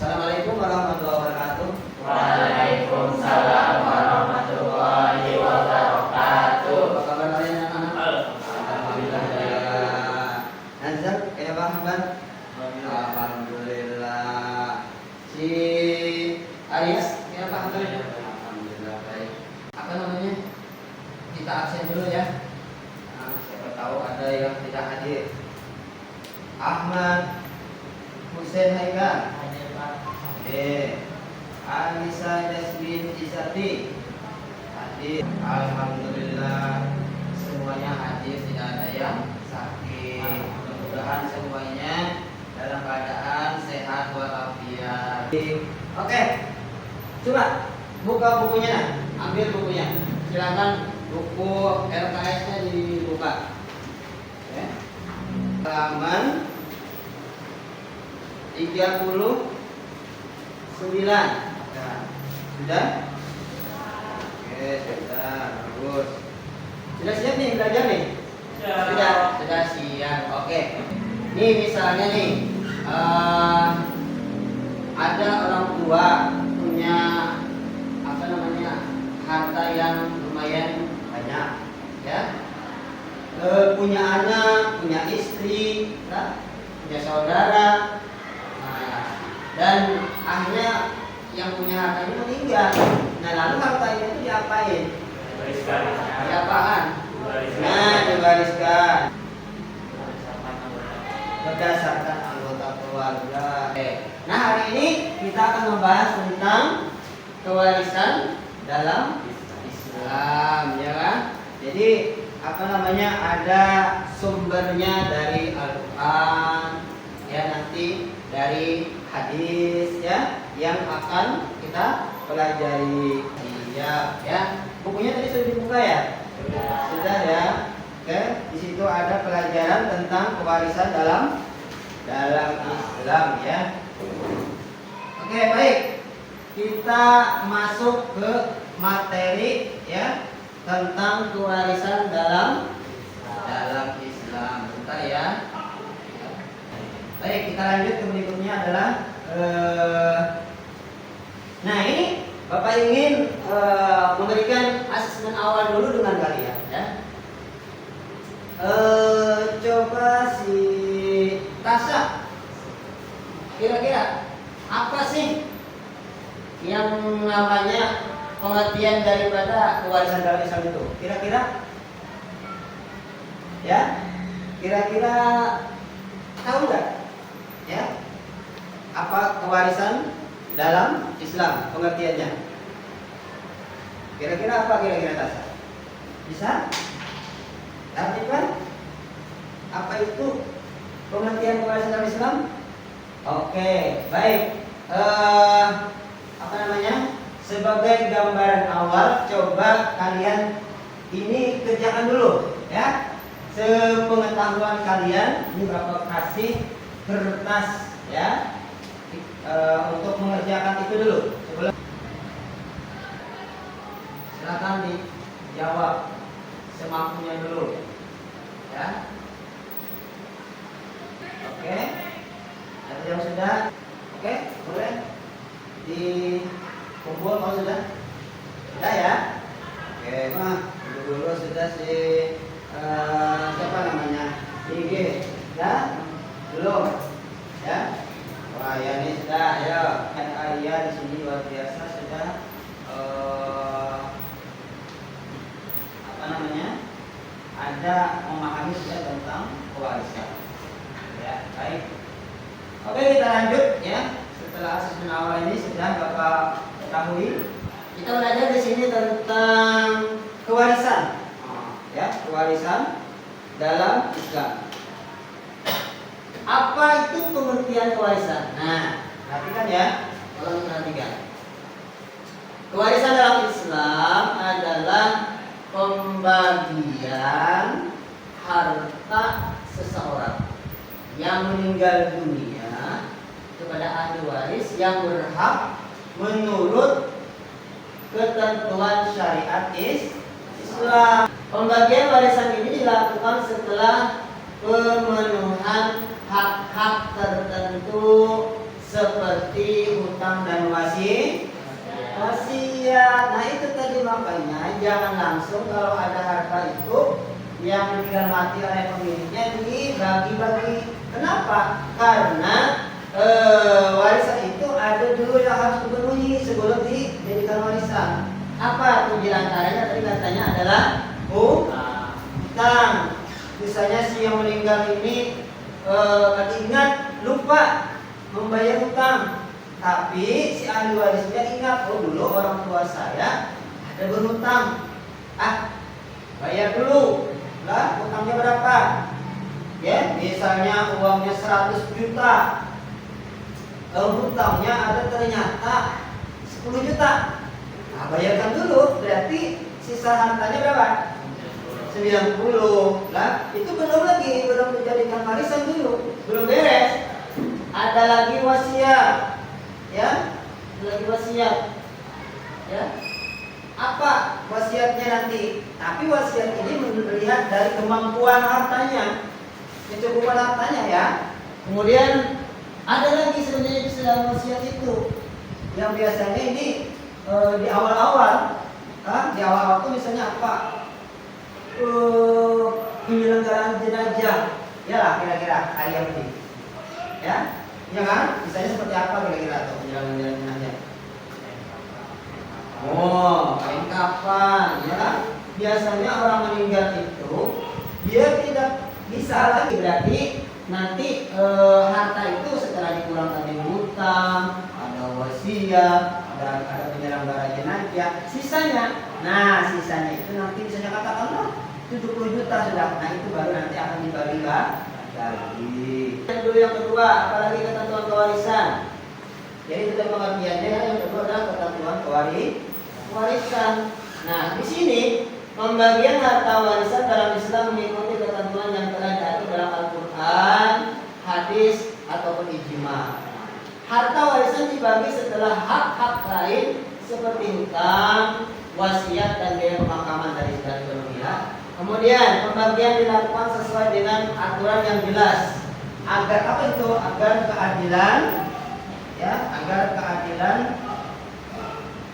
Assalamualaikum warahmatullahi wabarakatuh. Waalaikumsalam warahmatullahi wabarakatuh. Apa kabar kalian anak-anak? Alhamdulillah. Nazar, kayak apa kabar? Alhamdulillah. Si Aries, kayak apa kabarnya? Alhamdulillah baik. Apa namanya? Kita absen dulu ya. Nah, siapa tahu ada yang tidak hadir. Ahmad Hussein Haikal. Anissa Jasmine Isati hadir. Alhamdulillah semuanya hadir, tidak ada yang sakit. Mudah-mudahan semuanya dalam keadaan sehat walafiat. Oke, coba buka bukunya, ambil bukunya. Silakan buku LKS-nya dibuka. Oke. Halaman 39. Nah, sudah? Oke, sudah. Bagus. Sudah siap nih belajar nih? Sudah siap. Oke. Nih misalnya nih, ada orang tua punya apa namanya harta yang lumayan banyak, ya. Punya anak, punya istri, ya? Punya saudara. Dan akhirnya yang punya harta ini meninggal. Nah, lalu harta itu diapain? Diapaan? Nah, diwariskan berdasarkan anggota keluarga. Nah, hari ini kita akan membahas tentang kewarisan dalam Islam, ya kan? Jadi apa namanya, ada sumbernya dari Al-Quran, ya, nanti dari hadis, ya, yang akan kita pelajari. Iya, ya. Bukunya tadi sudah dibuka ya? Sudah ya. Oke, di situ ada pelajaran tentang kewarisan dalam Islam, ya. Oke, baik. Kita masuk ke materi, ya, tentang kewarisan dalam Islam. Bentar ya. Baik, kita lanjut ke berikutnya adalah nah, ini Bapak ingin memberikan asesmen awal dulu dengan kalian, ya. Coba si Tasya, kira-kira apa sih yang namanya pengertian daripada kewarisan dalam Islam itu? Kira-kira, ya, kira-kira tahu nggak? Ya, apa kewarisan dalam Islam pengertiannya? Kira-kira apa kira-kira Tasya? Bisa? Artikan apa itu pengertian kewarisan dalam Islam? Oke, baik. Apa namanya? Sebagai gambaran awal, coba kalian ini kerjakan dulu, ya. Sepengetahuan kalian, ini Bapak kasih kertas, ya, untuk mengerjakan itu dulu. Silakan dijawab semampunya dulu, ya. Oke, ada yang sudah? Oke, boleh dikumpul kalau sudah? Sudah ya? Oke, dulu sudah si siapa namanya? IG, ya? Belum, ya? Wah, ya ini sudah, ya. Arya di sini luar biasa sudah apa namanya? Ada memahami sudah tentang kewarisan. Ya, baik. Oke, kita lanjut, ya. Setelah asesmen awal ini sudah Bapak ketahui, kita belajar di sini tentang kewarisan. Ya, kewarisan dalam Islam. Apa itu pengertian kewarisan? Nah, perhatikan ya, tolong perhatikan. Kewarisan dalam Islam adalah pembagian harta seseorang yang meninggal dunia kepada ahli waris yang berhak menurut ketentuan syariat Islam. Pembagian warisan ini dilakukan setelah pemenuhan hak-hak tertentu seperti makanya jangan langsung kalau ada harta itu yang meninggal mati oleh pemiliknya dibagi-bagi. Kenapa? Karena warisan itu ada dulu yang harus dipenuhi sebelum dijadikan warisan. Apa tuh diantaranya? Tadi katanya adalah hutang. Misalnya si yang meninggal ini ingat lupa membayar hutang, tapi si ahli warisnya ingat, oh dulu orang tua saya ada berhutang, bayar dulu lah, hutangnya berapa? Ya, misalnya uangnya 100 juta, hutangnya ada ternyata 10 juta. Nah, bayarkan dulu, berarti sisa hartanya berapa? 90 lah, itu belum dijadikan warisan dulu, belum beres. Ada lagi wasiat, ya, ada lagi wasiat, ya. Apa wasiatnya nanti? Tapi wasiat ini melihat dari kemampuan hartanya, kecukupan hartanya, ya. Kemudian ada lagi sebenarnya di dalam wasiat itu, yang biasanya ini di awal-awal, di awal-awal itu misalnya apa? Penyelenggaraan jenazah, ya lah kira-kira hari yang penting, ya, ya kan? Misalnya seperti apa kira-kira atau penyelenggaraan jenazah? Kain kafan, ya kan? Biasanya orang meninggal itu dia tidak bisa lagi, berarti nanti harta itu setelah dikurangkan dari hutang, ada wasiat, ada penyelenggara jenazah, sisanya. Nah, sisanya itu nanti misalnya katakanlah 70 juta sudah. Nah, itu baru nanti akan dibagi lagi. Yang kedua, apalagi ketentuan kewarisan. Jadi itu pengertiannya, yang kedua adalah ketentuan kewarisan. Nah, di sini pembagian harta warisan dalam Islam mengikuti ketentuan yang telah diatur dalam Al-Quran, hadis ataupun ijma. Harta warisan dibagi setelah hak-hak lain seperti hutang, wasiat dan biaya pemakaman dari dua pihak. Kemudian pembagian dilakukan sesuai dengan aturan yang jelas. Agar apa itu? Agar keadilan, ya, agar keadilan.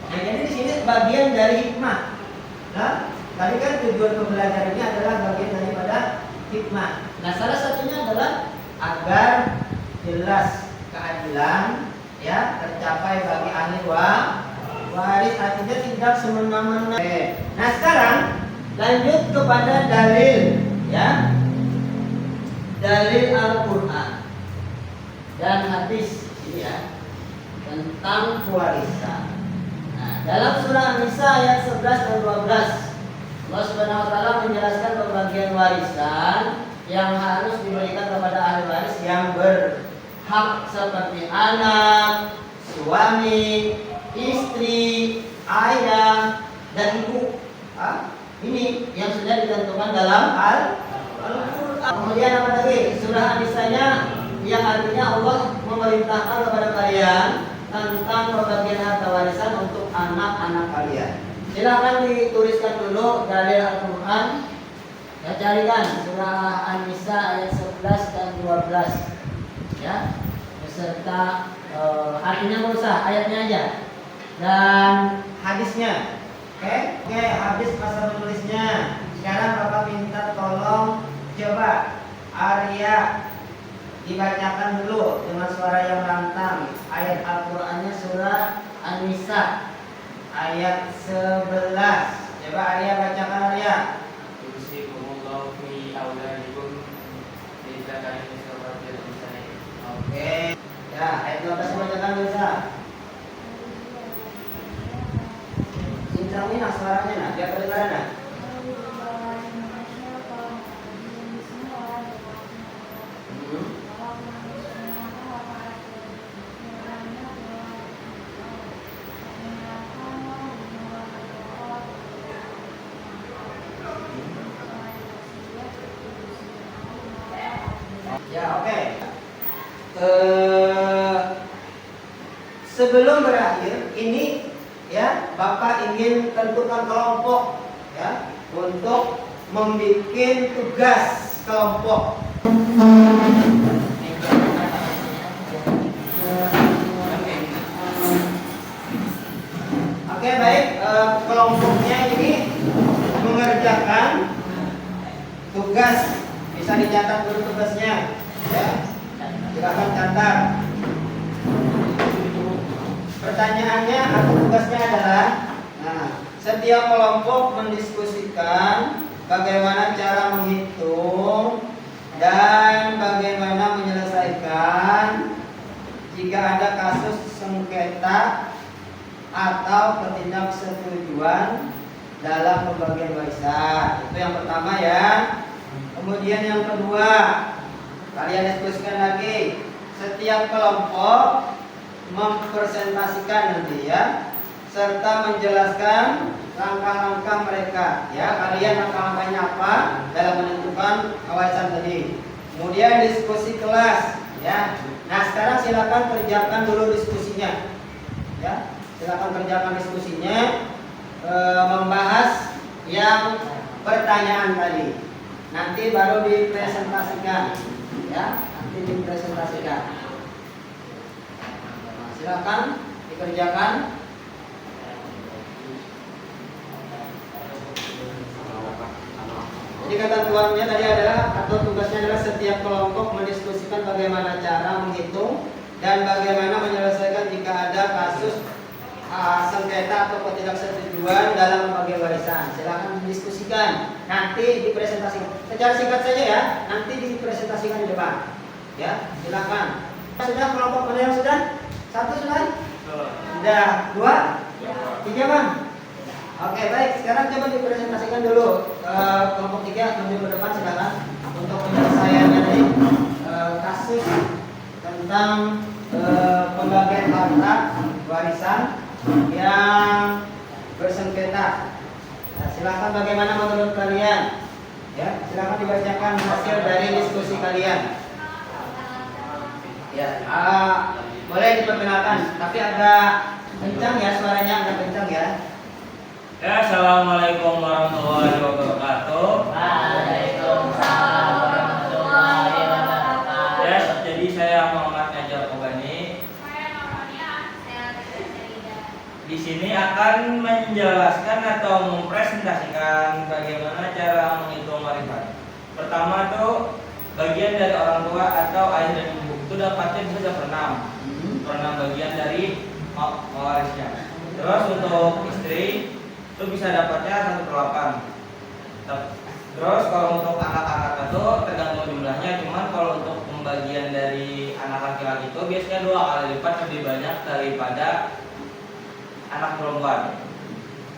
Nah, jadi di sini bagian dari hikmah. Nah, tadi kan tujuan pembelajaran ini adalah bagian daripada hikmah. Nah, salah satunya adalah agar jelas keadilan, ya, tercapai bagi ahli waris, artinya tidak semena-mena. Nah, sekarang lanjut kepada dalil, ya, dalil Al-Quran dan hadis ini, ya, tentang warisan. Nah, dalam surah An-Nisa ayat 11 dan 12, Allah Subhanahu wa taala menjelaskan pembagian warisan yang harus diberikan kepada ahli waris yang berhak seperti anak, suami, istri, ayah, dan ibu. Ini yang sudah ditentukan dalam Al-Quran. Kemudian apa lagi? Surah An-Nisanya yang artinya Allah memerintahkan kepada kalian tentang pembagian harta warisan untuk anak-anak kalian. Silahkan dituliskan dulu dalil Al-Quran. Ya, carikan surah An-Nisa ayat 11 dan 12, ya, beserta artinya nggak usah, ayatnya aja dan hadisnya. Oke, habis masa menulisnya. Sekarang Bapak minta tolong coba Arya dibacakan dulu dengan suara yang lantang ayat Al-Qur'annya surah An-Nisa ayat 11. Coba Arya bacakan, Arya. Oke. Ya, ayat 12 bacakan bisa. Sincangin suaranya nah, biar kedengaran nah. Ya, oke. Sebelum berakhir ini, ya, Bapak ingin tentukan kelompok, ya, untuk membuat tugas kelompok. Oke, baik, kelompoknya ini mengerjakan tugas. Bisa dicatat dulu tugasnya. Ya. Silakan catat. Pertanyaannya atau tugasnya adalah, nah, setiap kelompok mendiskusikan bagaimana cara menghitung dan bagaimana menyelesaikan jika ada kasus sengketa atau ketidaksetujuan dalam pembagian warisan. Itu yang pertama ya. Kemudian yang kedua, kalian diskusikan lagi. Setiap kelompok mempresentasikan nanti ya, serta menjelaskan langkah-langkah mereka ya. Kalian langkah-langkahnya apa dalam menentukan warisan tadi. Kemudian diskusi kelas ya. Nah sekarang silakan kerjakan dulu diskusinya ya. Silakan kerjakan diskusinya, membahas yang pertanyaan tadi. Nanti baru dipresentasikan ya. Nanti dipresentasikan. Nah, silakan dikerjakan. Jadi ketentuannya tadi adalah atau tugasnya adalah setiap kelompok mendiskusikan bagaimana cara menghitung dan bagaimana menyelesaikan jika ada kasus sengketa atau ketidaksetujuan dalam pembagian warisan. Silakan didiskusikan. Nanti dipresentasikan. Secara singkat saja ya. Nanti dipresentasikan di depan. Ya, silakan. Sudah kelompok mana yang sudah? Satu sudah? Sudah. Dua? Tiga bang? Oke baik. Sekarang coba dipresentasikan dulu. Kelompok tiga maju ke depan silakan untuk penyelesaiannya tadi kasus tentang pembagian harta warisan yang bersengketa. Nah, silakan bagaimana menurut kalian? Ya, silakan dibacakan hasil dari diskusi kalian. Ya, boleh diperkenalkan, tapi agak kencang ya suaranya, agak kencang ya. Ya, assalamualaikum warahmatullahi wabarakatuh. Waalaikumsalam warahmatullahi wabarakatuh. Ya, jadi saya Muhammad Najjar Kobani. Di sini akan menjelaskan atau mempresentasikan bagaimana cara menghitung warisan. Pertama itu bagian dari orang tua atau ayah dan ibu itu dapatnya bisa per 6 bagian dari warisnya. Terus untuk istri itu bisa dapatnya 1/8. Terus kalau untuk anak-anak itu tergantung jumlahnya. Cuman kalau untuk pembagian dari anak laki-laki itu biasanya 2 kali lipat lebih banyak daripada anak perempuan.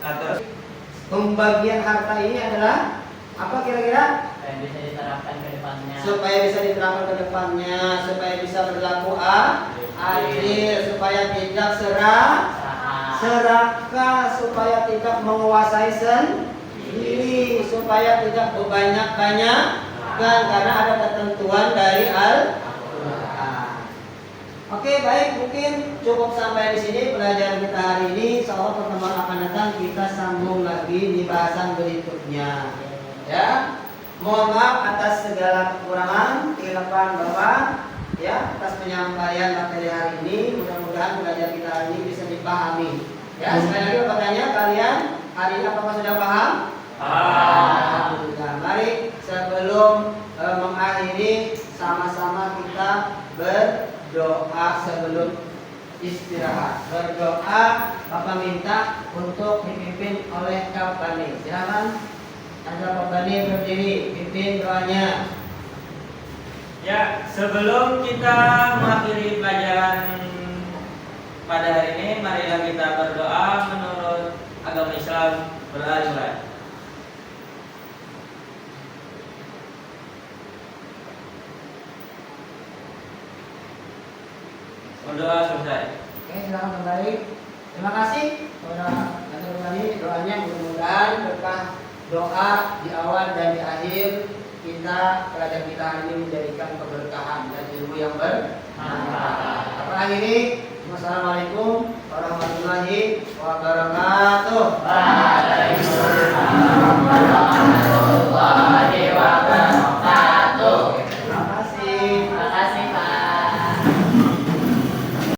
Nah terus Pembagian harta ini adalah apa kira-kira? Supaya bisa diterapkan ke depannya. Supaya bisa diterapkan ke depannya, supaya bisa berlaku adil, supaya tidak serakah, supaya tidak menguasai sendiri, supaya tidak banyak-banyak karena ada ketentuan dari Al-Quran. Oke, baik, mungkin cukup sampai di sini pelajaran kita hari ini. Insyaallah pertemuan akan datang kita sambung lagi di bahasan berikutnya. Ya, mohon maaf atas segala kekurangan, kehilafan Bapak, ya, atas penyampaian materi hari ini. Mudah-mudahan pelajaran kita hari ini bisa dipahami. Ya, sekali lagi Bapak tanya, kalian hari ini apakah sudah paham? Alhamdulillah. Mari sebelum mengakhiri sama-sama kita berdoa sebelum istirahat. Berdoa, Bapak minta untuk dipimpin oleh Kak Bani. Silakan, ada Kak Bani berdiri, pimpin doanya. ya, sebelum kita mengakhiri pelajaran pada hari ini, marilah kita berdoa menurut agama Islam beralih. Berdoa selesai. Oke, silakan kembali. Terima kasih kepada Kak Bani doanya, mudah-mudahan berkah doa di awal dan di akhir kita pelajaran kita hari ini menjadikan keberkahan dan ilmu yang bermanfaat. Apa akhiri? Wassalamualaikum warahmatullahi wabarakatuh.